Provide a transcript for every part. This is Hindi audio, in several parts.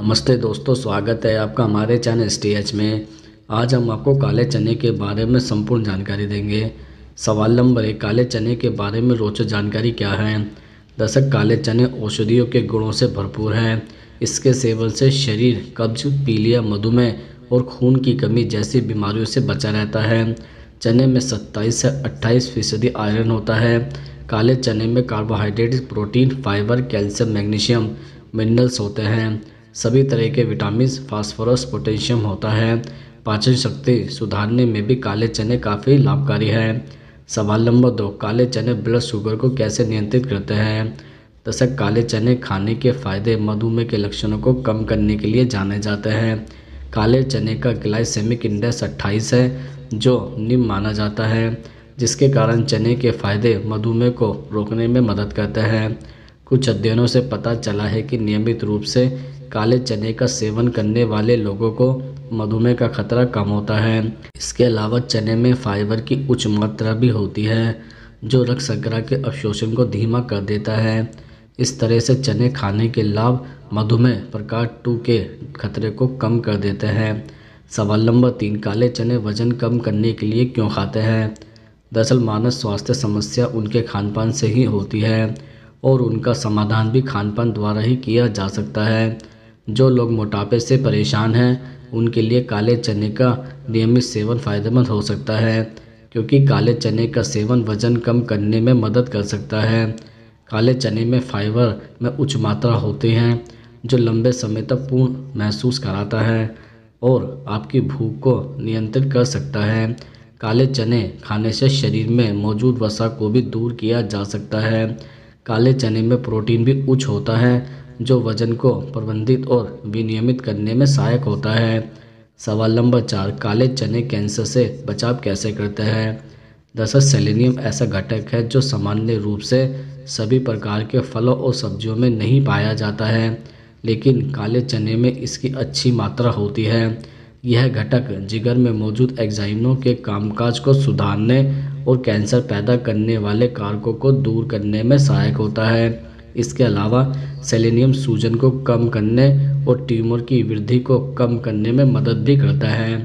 नमस्ते दोस्तों, स्वागत है आपका हमारे चैनल STH में। आज हम आपको काले चने के बारे में संपूर्ण जानकारी देंगे। सवाल नंबर 1, काले चने के बारे में रोचक जानकारी क्या है। दर्शक, काले चने औषधियों के गुणों से भरपूर हैं। इसके सेवन से शरीर कब्ज, पीलिया, मधुमेह और खून की कमी जैसी बीमारियों से बचा रहता है। चने में 27 से 28% आयरन होता है। काले चने में carbohydrate, protein, fibre, calcium, magnesium, minerals होते हैं। सभी तरह के विटामिन, फास्फोरस, पोटेशियम होता है। पाचन शक्ति सुधारने में भी काले चने काफ़ी लाभकारी है। सवाल नंबर 2, काले चने ब्लड शुगर को कैसे नियंत्रित करते हैं। दर्शक, काले चने खाने के फायदे मधुमेह के लक्षणों को कम करने के लिए जाने जाते हैं। काले चने का ग्लाइसेमिक इंडेक्स 28 है, जो निम्न माना जाता है, जिसके कारण चने के फायदे मधुमेह को रोकने में मदद करते हैं। कुछ अध्ययनों से पता चला है कि नियमित रूप से काले चने का सेवन करने वाले लोगों को मधुमेह का खतरा कम होता है। इसके अलावा चने में फाइबर की उच्च मात्रा भी होती है, जो रक्त शर्करा के अवशोषण को धीमा कर देता है। इस तरह से चने खाने के लाभ मधुमेह प्रकार 2 के खतरे को कम कर देते हैं। सवाल नंबर 3, काले चने वजन कम करने के लिए क्यों खाते हैं। दरअसल मानव स्वास्थ्य समस्या उनके खानपान से ही होती है और उनका समाधान भी खानपान द्वारा ही किया जा सकता है। जो लोग मोटापे से परेशान हैं उनके लिए काले चने का नियमित सेवन फायदेमंद हो सकता है, क्योंकि काले चने का सेवन वजन कम करने में मदद कर सकता है। काले चने में फाइबर में उच्च मात्रा होती हैं, जो लंबे समय तक पूर्ण महसूस कराता है और आपकी भूख को नियंत्रित कर सकता है। काले चने खाने से शरीर में मौजूद वसा को भी दूर किया जा सकता है। काले चने में प्रोटीन भी उच्च होता है, जो वजन को प्रबंधित और विनियमित करने में सहायक होता है। सवाल नंबर 4, काले चने कैंसर से बचाव कैसे करते हैं। दरअसल सेलेनियम ऐसा घटक है जो सामान्य रूप से सभी प्रकार के फलों और सब्जियों में नहीं पाया जाता है, लेकिन काले चने में इसकी अच्छी मात्रा होती है। यह घटक जिगर में मौजूद एंजाइमों के कामकाज को सुधारने और कैंसर पैदा करने वाले कारकों को दूर करने में सहायक होता है। इसके अलावा सेलेनियम सूजन को कम करने और ट्यूमर की वृद्धि को कम करने में मदद भी करता है।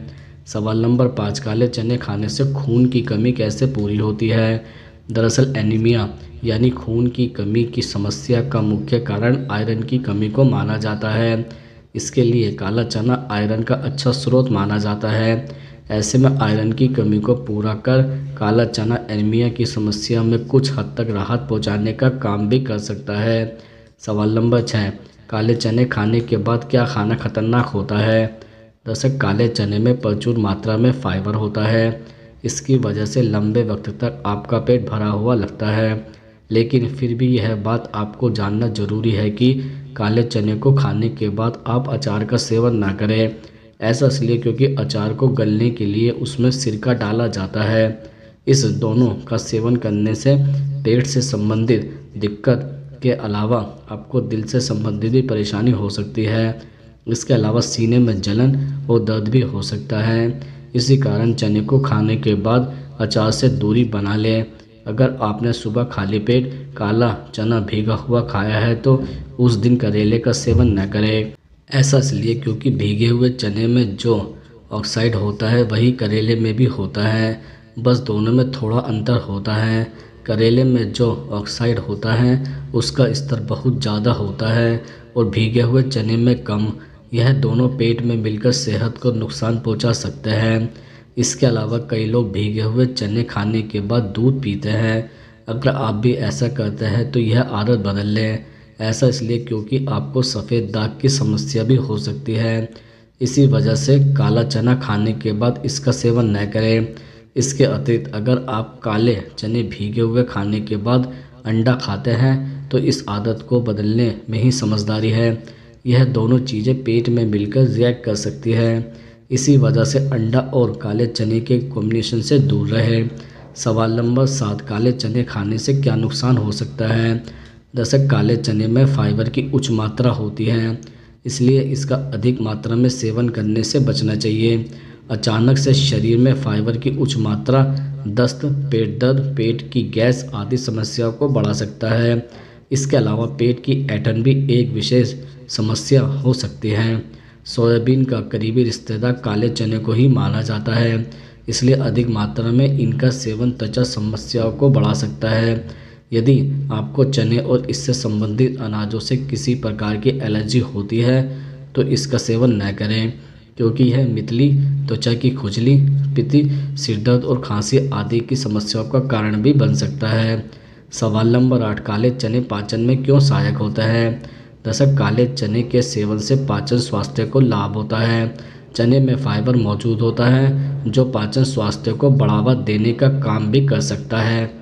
सवाल नंबर 5, काले चने खाने से खून की कमी कैसे पूरी होती है। दरअसल एनीमिया यानी खून की कमी की समस्या का मुख्य कारण आयरन की कमी को माना जाता है। इसके लिए काला चना आयरन का अच्छा स्रोत माना जाता है। ऐसे में आयरन की कमी को पूरा कर काला चना एनीमिया की समस्या में कुछ हद तक राहत पहुंचाने का काम भी कर सकता है। सवाल नंबर 6, काले चने खाने के बाद क्या खाना खतरनाक होता है। दरअसल काले चने में प्रचुर मात्रा में फाइबर होता है। इसकी वजह से लंबे वक्त तक आपका पेट भरा हुआ लगता है, लेकिन फिर भी यह बात आपको जानना जरूरी है कि काले चने को खाने के बाद आप अचार का सेवन ना करें। ऐसा इसलिए क्योंकि अचार को गलने के लिए उसमें सिरका डाला जाता है। इस दोनों का सेवन करने से पेट से संबंधित दिक्कत के अलावा आपको दिल से संबंधित भी परेशानी हो सकती है। इसके अलावा सीने में जलन और दर्द भी हो सकता है। इसी कारण चने को खाने के बाद अचार से दूरी बना लें। अगर आपने सुबह खाली पेट काला चना भीगा हुआ खाया है तो उस दिन करेले का सेवन न करें। ऐसा इसलिए क्योंकि भीगे हुए चने में जो ऑक्साइड होता है वही करेले में भी होता है, बस दोनों में थोड़ा अंतर होता है। करेले में जो ऑक्साइड होता है उसका स्तर बहुत ज़्यादा होता है और भीगे हुए चने में कम। यह दोनों पेट में मिलकर सेहत को नुकसान पहुंचा सकते हैं। इसके अलावा कई लोग भीगे हुए चने खाने के बाद दूध पीते हैं। अगर आप भी ऐसा करते हैं तो यह आदत बदल लें। ऐसा इसलिए क्योंकि आपको सफ़ेद दाग की समस्या भी हो सकती है। इसी वजह से काला चना खाने के बाद इसका सेवन न करें। इसके अतिरिक्त अगर आप काले चने भीगे हुए खाने के बाद अंडा खाते हैं तो इस आदत को बदलने में ही समझदारी है। यह दोनों चीज़ें पेट में मिलकर रिएक्ट कर सकती है। इसी वजह से अंडा और काले चने के कॉम्बिनेशन से दूर रहे। सवाल नंबर 7, काले चने खाने से क्या नुकसान हो सकता है। दरअसल काले चने में फाइबर की उच्च मात्रा होती है, इसलिए इसका अधिक मात्रा में सेवन करने से बचना चाहिए। अचानक से शरीर में फाइबर की उच्च मात्रा दस्त, पेट दर्द, पेट की गैस आदि समस्याओं को बढ़ा सकता है। इसके अलावा पेट की ऐंठन भी एक विशेष समस्या हो सकती है। सोयाबीन का करीबी रिश्तेदार काले चने को ही माना जाता है, इसलिए अधिक मात्रा में इनका सेवन त्वचा समस्याओं को बढ़ा सकता है। यदि आपको चने और इससे संबंधित अनाजों से किसी प्रकार की एलर्जी होती है तो इसका सेवन न करें, क्योंकि यह मितली, त्वचा की खुजली, पित्ती, सिरदर्द और खांसी आदि की समस्याओं का कारण भी बन सकता है। सवाल नंबर 8, काले चने पाचन में क्यों सहायक होता है? दरअसल काले चने के सेवन से पाचन स्वास्थ्य को लाभ होता है। चने में फाइबर मौजूद होता है जो पाचन स्वास्थ्य को बढ़ावा देने का काम भी कर सकता है।